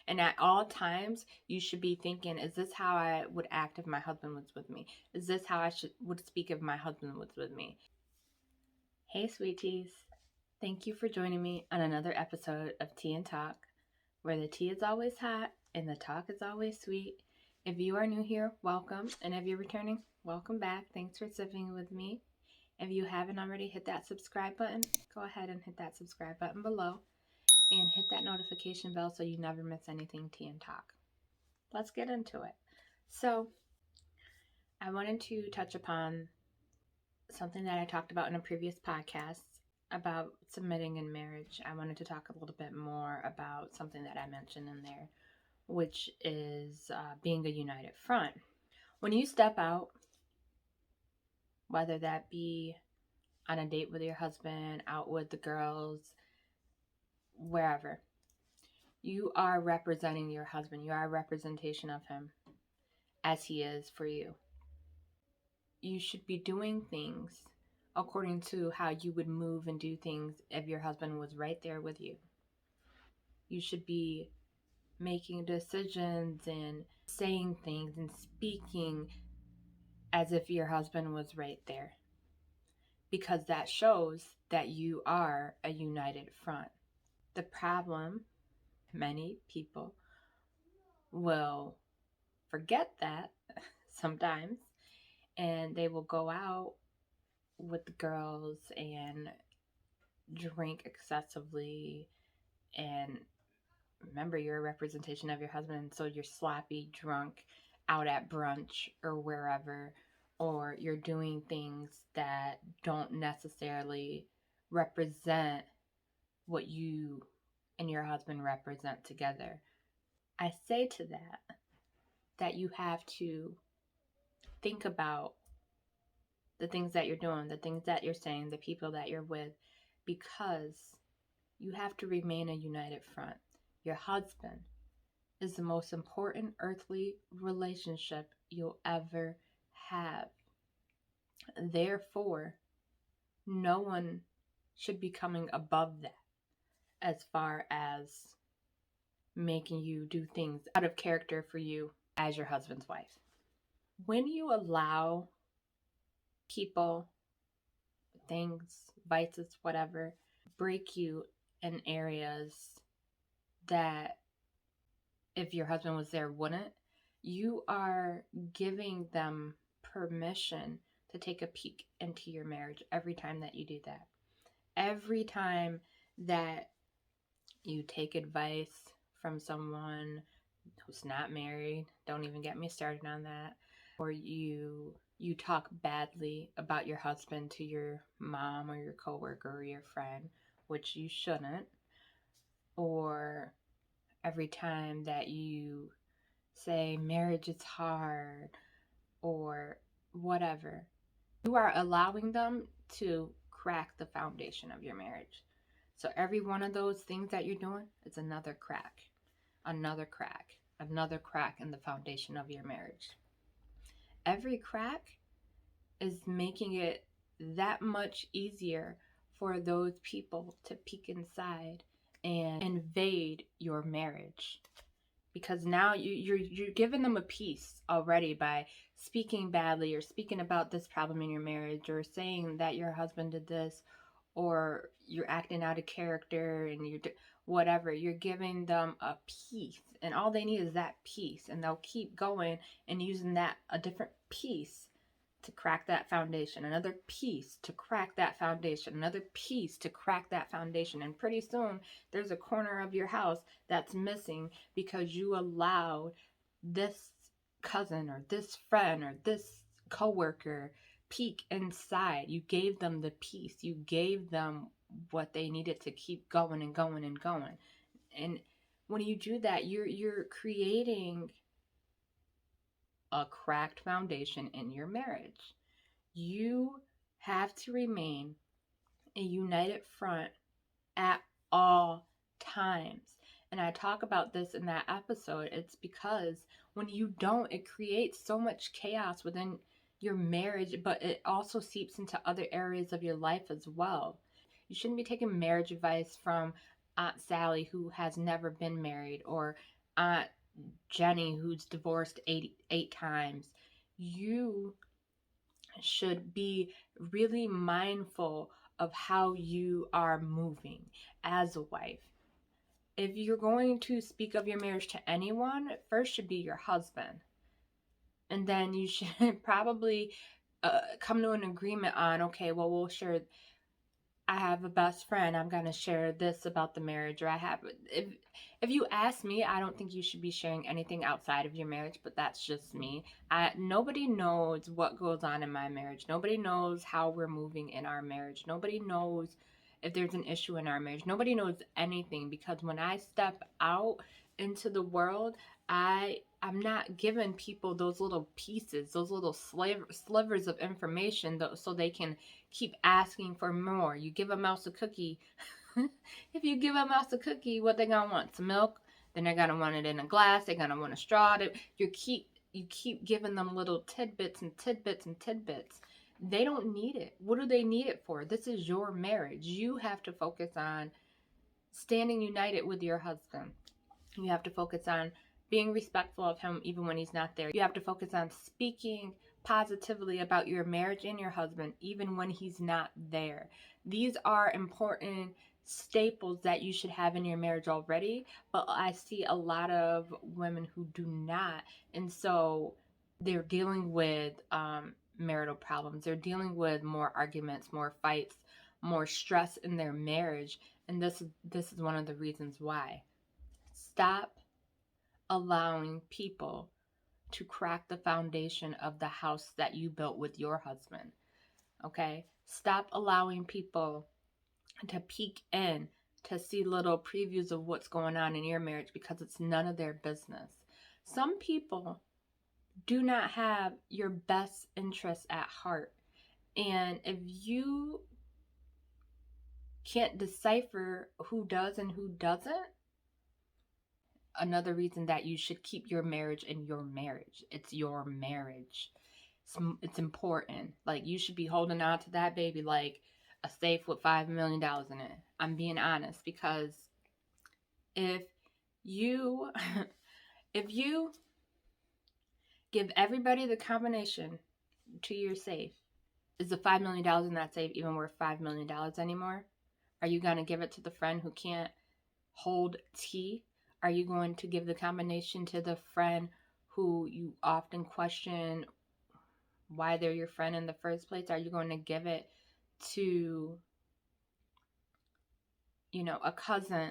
And at all times, you should be thinking, is this how I would act if my husband was with me? Is this how I would speak if my husband was with me? Hey, sweeties. Thank you for joining me on another episode of Tea and Talk, where the tea is always hot and the talk is always sweet. If you are new here, welcome. And if you're returning, welcome back. Thanks for sipping with me. If you haven't already hit that subscribe button, go ahead and hit that subscribe button below and hit that notification bell so you never miss anything Tea and Talk. Let's get into it. So, I wanted to touch upon something that I talked about in a previous podcast about submitting in marriage. I wanted to talk a little bit more about something that I mentioned in there, which is being a united front. When you step out, whether that be on a date with your husband, out with the girls, wherever, you are representing your husband. You are a representation of him as he is for you. You should be doing things according to how you would move and do things if your husband was right there with you. You should be making decisions and saying things and speaking as if your husband was right there, because that shows that you are a united front. The problem, many people will forget that sometimes, and they will go out with the girls and drink excessively. And remember, you're a representation of your husband, so you're sloppy drunk out at brunch or wherever, or you're doing things that don't necessarily represent what you and your husband represent together. I say to that you have to think about the things that you're doing, the things that you're saying, the people that you're with, because you have to remain a united front. Your husband is the most important earthly relationship you'll ever have. Therefore, no one should be coming above that as far as making you do things out of character for you as your husband's wife. When you allow people, things, vices, whatever, break you in areas that if your husband was there wouldn't, you are giving them permission to take a peek into your marriage every time that you do that. Every time that you take advice from someone who's not married, don't even get me started on that, or you talk badly about your husband to your mom or your coworker or your friend, which you shouldn't, or every time that you say marriage is hard or whatever, you are allowing them to crack the foundation of your marriage. So every one of those things that you're doing is another crack, another crack, another crack in the foundation of your marriage. Every crack is making it that much easier for those people to peek inside and invade your marriage, because now you're giving them a piece already by speaking badly or speaking about this problem in your marriage or saying that your husband did this, or you're acting out of character and whatever. You're giving them a piece, and all they need is that piece, and they'll keep going and using that a different piece to crack that foundation, another piece to crack that foundation, another piece to crack that foundation. And pretty soon there's a corner of your house that's missing because you allowed this cousin or this friend or this coworker peek inside. You gave them the piece. You gave them what they needed to keep going and going and going. And when you do that, you're creating a cracked foundation in your marriage. You have to remain a united front at all times. And I talk about this in that episode. It's because when you don't, it creates so much chaos within your marriage, but it also seeps into other areas of your life as well. You shouldn't be taking marriage advice from Aunt Sally, who has never been married, or Aunt Jenny who's divorced eight times. You should be really mindful of how you are moving as a wife. If you're going to speak of your marriage to anyone, first should be your husband. And then you should probably come to an agreement on, okay, well, we'll share. I have a best friend. I'm going to share this about the marriage. Or if you ask me, I don't think you should be sharing anything outside of your marriage, but that's just me. Nobody knows what goes on in my marriage. Nobody knows how we're moving in our marriage. Nobody knows if there's an issue in our marriage. Nobody knows anything, because when I step out into the world, I'm not giving people those little pieces, those little slivers of information so they can keep asking for more. You give a mouse a cookie. If you give a mouse a cookie, what they gonna want? Some milk? Then they're gonna want it in a glass. They're gonna want a straw. You keep giving them little tidbits and tidbits and tidbits. They don't need it. What do they need it for? This is your marriage. You have to focus on standing united with your husband. You have to focus on being respectful of him even when he's not there. You have to focus on speaking positively about your marriage and your husband even when he's not there. These are important staples that you should have in your marriage already, but I see a lot of women who do not, and so they're dealing with marital problems. They're dealing with more arguments, more fights, more stress in their marriage, and this is one of the reasons why. Stop allowing people to crack the foundation of the house that you built with your husband. Okay? Stop allowing people to peek in to see little previews of what's going on in your marriage, because it's none of their business. Some people do not have your best interests at heart. And if you can't decipher who does and who doesn't, another reason that you should keep your marriage in your marriage. It's your marriage. It's important. Like, you should be holding on to that baby like a safe with $5 million in it. I'm being honest, because if you if you give everybody the combination to your safe, is the $5 million in that safe even worth $5 million anymore? Are you going to give it to the friend who can't hold tea? Are you going to give the combination to the friend who you often question why they're your friend in the first place? Are you going to give it to, a cousin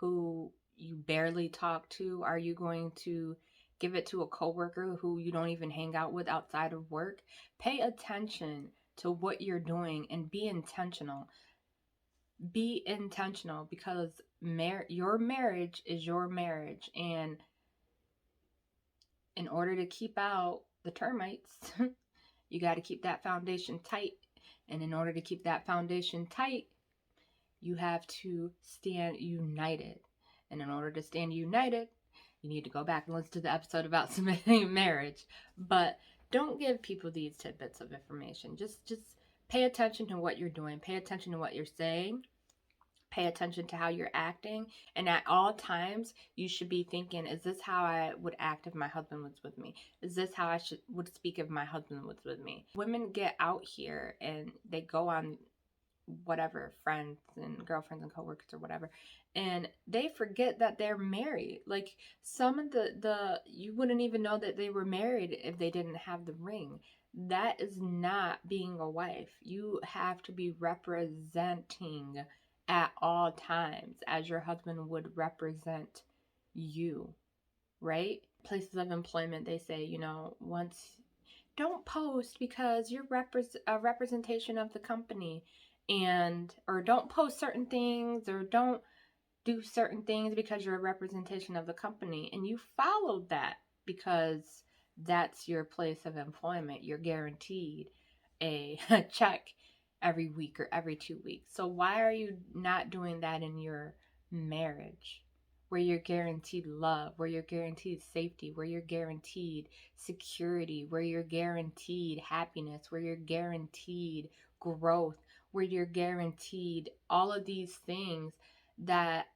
who you barely talk to? Are you going to give it to a coworker who you don't even hang out with outside of work? Pay attention to what you're doing and be intentional. Be intentional, because your marriage is your marriage, and in order to keep out the termites, you got to keep that foundation tight. And in order to keep that foundation tight, you have to stand united. And in order to stand united, you need to go back and listen to the episode about submitting marriage. But don't give people these tidbits of information. Just pay attention to what you're doing. Pay attention to what you're saying. Pay attention to how you're acting. And at all times, you should be thinking, is this how I would act if my husband was with me? Is this how I would speak if my husband was with me? Women get out here and they go on whatever, friends and girlfriends and coworkers or whatever, and they forget that they're married. Like, some of the you wouldn't even know that they were married if they didn't have the ring. That is not being a wife. You have to be representing at all times as your husband would represent you, right? Places of employment, they say, once, don't post because you're a representation of the company, or don't post certain things, or don't do certain things because you're a representation of the company. And you followed that because that's your place of employment. You're guaranteed a check every week or every 2 weeks. So why are you not doing that in your marriage, where you're guaranteed love, where you're guaranteed safety, where you're guaranteed security, where you're guaranteed happiness, where you're guaranteed growth, where you're guaranteed all of these things that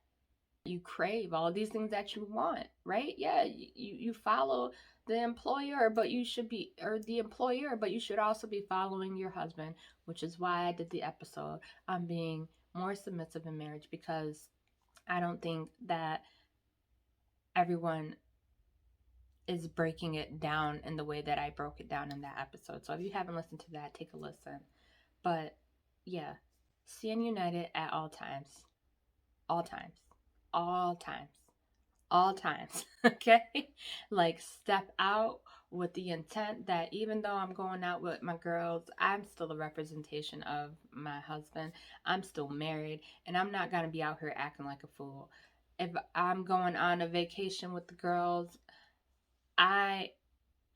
you crave, all of these things that you want, right? Yeah, you follow the employer, but you should be, or the employer, but you should also be following your husband, which is why I did the episode on being more submissive in marriage, because I don't think that everyone is breaking it down in the way that I broke it down in that episode. So if you haven't listened to that, take a listen. But yeah, stand united at all times. All times. All times. All times. Okay? Like, step out with the intent that even though I'm going out with my girls, I'm still a representation of my husband. I'm still married, and I'm not going to be out here acting like a fool. If I'm going on a vacation with the girls, I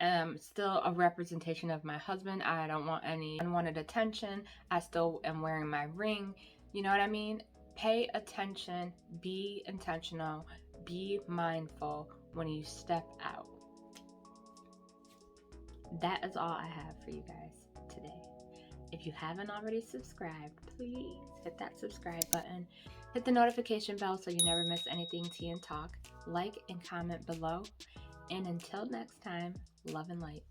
am still a representation of my husband. I don't want any unwanted attention. I still am wearing my ring. You know what I mean? Pay attention, be intentional, be mindful when you step out. That is all I have for you guys today. If you haven't already subscribed, please hit that subscribe button. Hit the notification bell so you never miss anything Tea and Talk. Like and comment below. And until next time, love and light.